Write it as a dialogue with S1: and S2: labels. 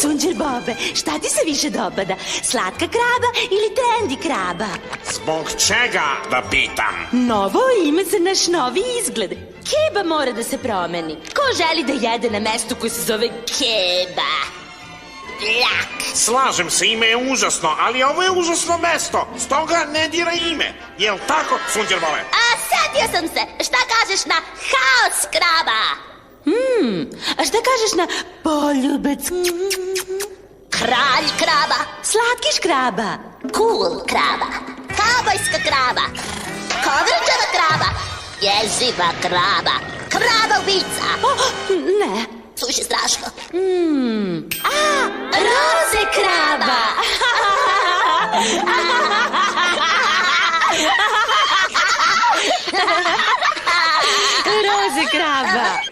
S1: Sunđer Bobe, šta ti se više dopada? Slatka kraba ili trendi kraba?
S2: Zbog čega da pitam?
S1: Novo ime za naš novi izgled. Keba mora da se promeni. Ko želi da jede na mestu koje se zove keba? Ljak.
S2: Slažem se, ime je užasno, ali ovo je užasno mesto. Stoga ne diraj ime. Jel tako, Sunđer Bobe?
S3: A setio sam se, šta kažeš na haos kraba?
S1: A šta kažeš na poljubac?
S3: Kralj kraba,
S1: Slatkiš kraba.
S3: cool kraba, kabojska kraba, kovrđava kraba, jeziva kraba, kraba ubica.
S1: Ne.
S3: Suviše strašno.
S1: Roze kraba. Roze kraba.